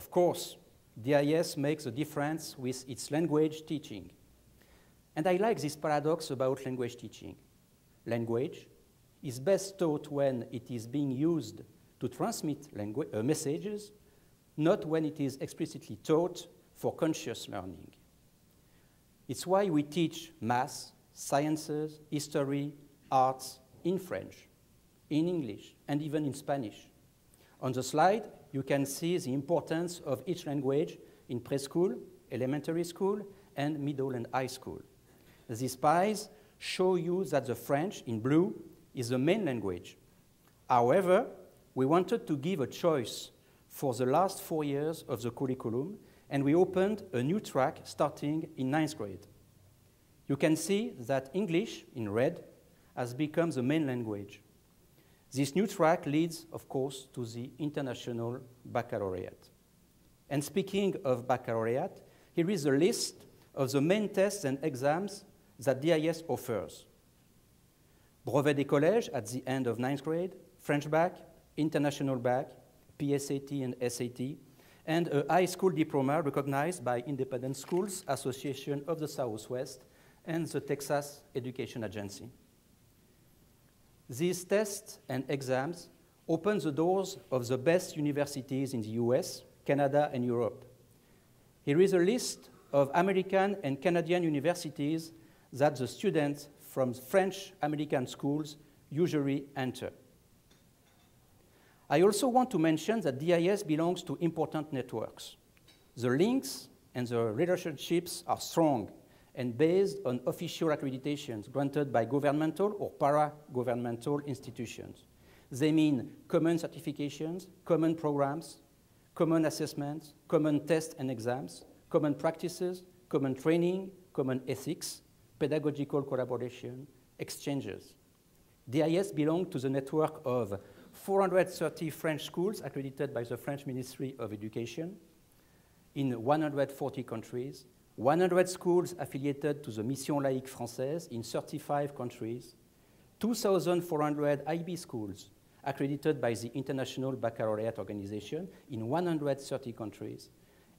Of course, DIS makes a difference with its language teaching. And I like this paradox about language teaching. Language is best taught when it is being used to transmit messages, not when it is explicitly taught for conscious learning. It's why we teach math, sciences, history, arts in French, in English, and even in Spanish. On the slide, you can see the importance of each language in preschool, elementary school, and middle and high school. These pies show you that the French, in blue, is the main language. However, we wanted to give a choice for the last 4 years of the curriculum, and we opened a new track starting in 9th grade. You can see that English, in red, has become the main language. This new track leads, of course, to the International Baccalaureate. And speaking of baccalaureate, here is a list of the main tests and exams that DIS offers. Brevet des collèges at the end of 9th grade, French Bac, International Bac, PSAT and SAT, and a high school diploma recognized by Independent Schools Association of the Southwest and the Texas Education Agency. These tests and exams open the doors of the best universities in the US, Canada, and Europe. Here is a list of American and Canadian universities that the students from French-American schools usually enter. I also want to mention that DIS belongs to important networks. The links and the relationships are strong and based on official accreditations granted by governmental or para-governmental institutions. They mean common certifications, common programs, common assessments, common tests and exams, common practices, common training, common ethics, pedagogical collaboration, exchanges. DIS belongs to the network of 430 French schools accredited by the French Ministry of Education in 140 countries, 100 schools affiliated to the Mission Laïque Française in 35 countries, 2,400 IB schools accredited by the International Baccalaureate Organization in 130 countries,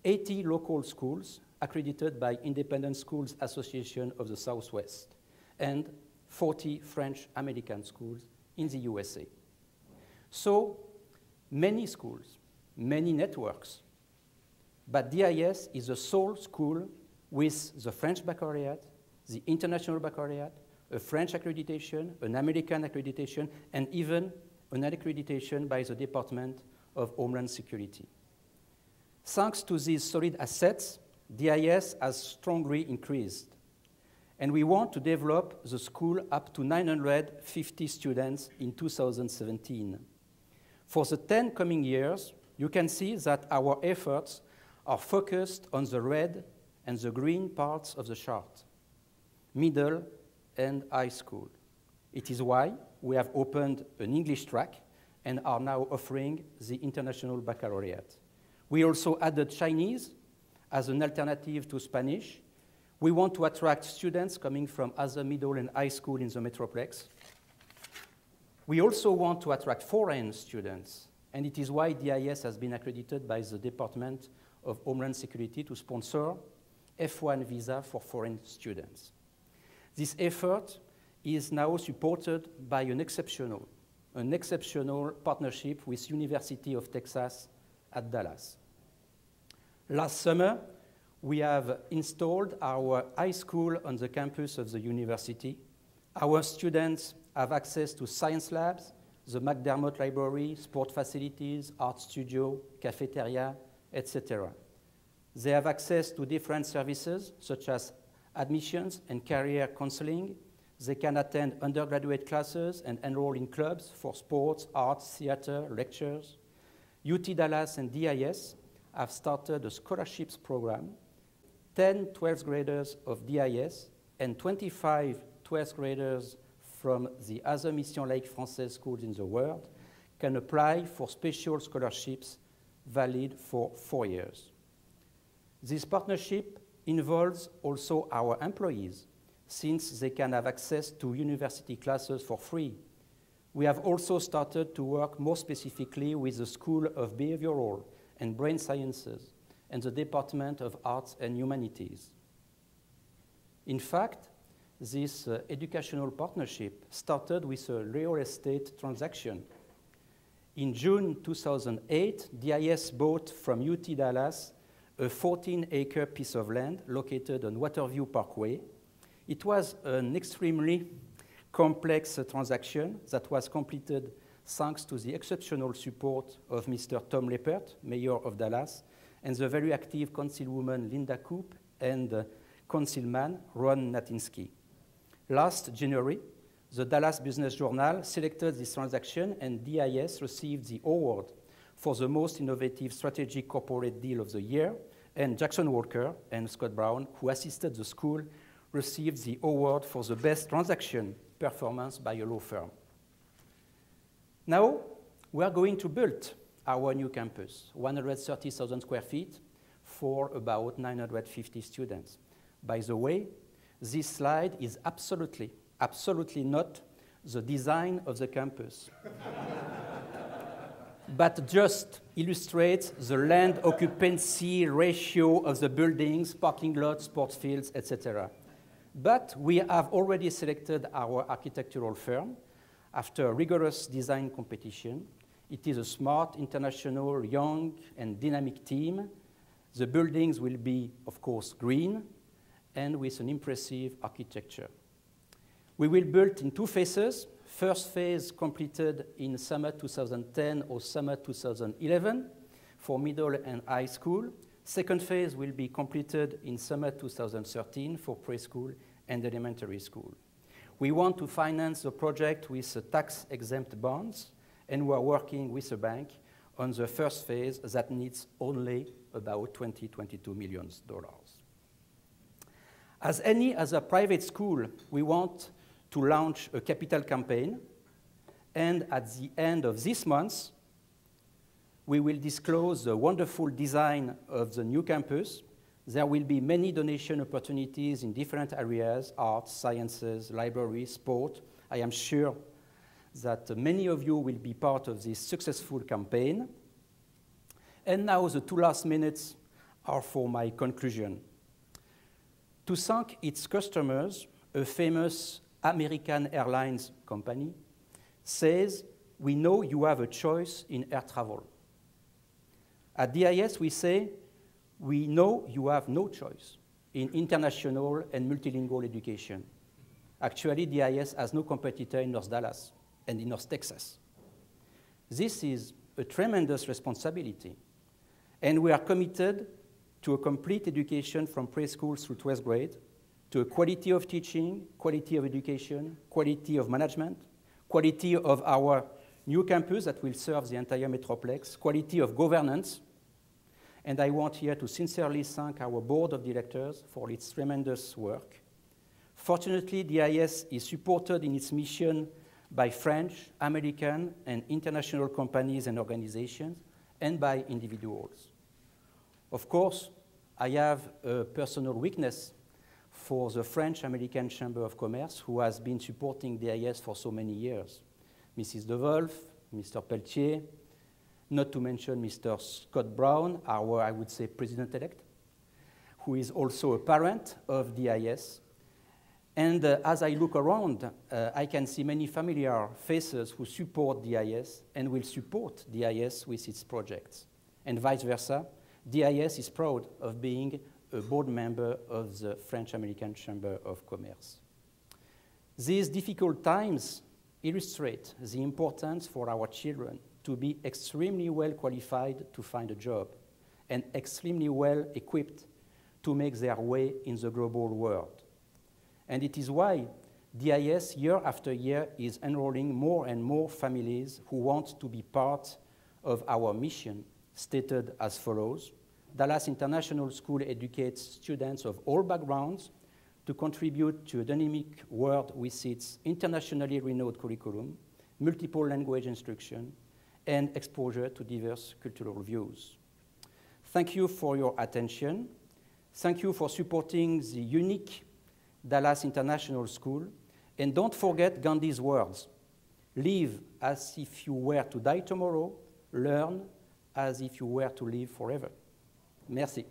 80 local schools accredited by Independent Schools Association of the Southwest, and 40 French-American schools in the USA. So, many schools, many networks, but DIS is the sole school with the French Baccalaureate, the International Baccalaureate, a French accreditation, an American accreditation, and even an accreditation by the Department of Homeland Security. Thanks to these solid assets, DIS has strongly increased. And we want to develop the school up to 950 students in 2017. For the 10 coming years, you can see that our efforts are focused on the red and the green parts of the chart, middle and high school. It is why we have opened an English track and are now offering the International Baccalaureate. We also added Chinese as an alternative to Spanish. We want to attract students coming from other middle and high school in the Metroplex. We also want to attract foreign students, and it is why DIS has been accredited by the Department of Homeland Security to sponsor F1 visa for foreign students. This effort is now supported by an exceptional partnership with University of Texas at Dallas. Last summer, we have installed our high school on the campus of the university. Our students have access to science labs, the McDermott Library, sport facilities, art studio, cafeteria, etc. They have access to different services, such as admissions and career counseling. They can attend undergraduate classes and enroll in clubs for sports, arts, theater, lectures. UT Dallas and DIS have started a scholarships program. 10 12th graders of DIS and 25 12th graders from the other Mission Laïque Française schools in the world can apply for special scholarships valid for 4 years. This partnership involves also our employees, since they can have access to university classes for free. We have also started to work more specifically with the School of Behavioral and Brain Sciences, and the Department of Arts and Humanities. In fact, this educational partnership started with a real estate transaction. In June 2008, DIS bought from UT Dallas a 14-acre piece of land located on Waterview Parkway. It was an extremely complex transaction that was completed thanks to the exceptional support of Mr. Tom Leppert, mayor of Dallas, and the very active councilwoman Linda Koop and councilman Ron Natinsky. Last January, the Dallas Business Journal selected this transaction, and DIS received the award for the most innovative strategic corporate deal of the year, and Jackson Walker and Scott Brown, who assisted the school, received the award for the best transaction performance by a law firm. Now, we are going to build our new campus, 130,000 square feet for about 950 students. By the way, this slide is absolutely not the design of the campus, but just illustrates the land occupancy ratio of the buildings, parking lots, sports fields, etc. But we have already selected our architectural firm after a rigorous design competition. It is a smart, international, young, and dynamic team. The buildings will be, of course, green and with an impressive architecture. We will build in two phases. First phase completed in summer 2010 or summer 2011 for middle and high school. Second phase will be completed in summer 2013 for preschool and elementary school. We want to finance the project with tax-exempt bonds, and we are working with a bank on the first phase that needs only about $22 million. As any other private school, we want to launch a capital campaign, and at the end of this month, we will disclose the wonderful design of the new campus. There will be many donation opportunities in different areas, arts, sciences, library, sport. I am sure that many of you will be part of this successful campaign. And now the two last minutes are for my conclusion. To thank its customers, a famous American Airlines company says, "We know you have a choice in air travel." At DIS, we say, "We know you have no choice in international and multilingual education." Actually, DIS has no competitor in North Dallas and in North Texas. This is a tremendous responsibility, and we are committed to a complete education from preschool through 12th grade, to a quality of teaching, quality of education, quality of management, quality of our new campus that will serve the entire Metroplex, quality of governance. And I want here to sincerely thank our board of directors for its tremendous work. Fortunately, DIS is supported in its mission by French, American, and international companies and organizations, and by individuals. Of course, I have a personal weakness for the French-American Chamber of Commerce, who has been supporting DIS for so many years. Mrs. De Wolf, Mr. Pelletier, not to mention Mr. Scott Brown, our, I would say, president-elect, who is also a parent of DIS. And as I look around, I can see many familiar faces who support DIS and will support DIS with its projects. And vice versa, DIS is proud of being a board member of the French-American Chamber of Commerce. These difficult times illustrate the importance for our children to be extremely well qualified to find a job and extremely well equipped to make their way in the global world. And it is why DIS, year after year, is enrolling more and more families who want to be part of our mission, stated as follows: Dallas International School educates students of all backgrounds to contribute to a dynamic world with its internationally renowned curriculum, multiple language instruction, and exposure to diverse cultural views. Thank you for your attention. Thank you for supporting the unique Dallas International School. And don't forget Gandhi's words: live as if you were to die tomorrow, learn, as if you were to live forever. Merci.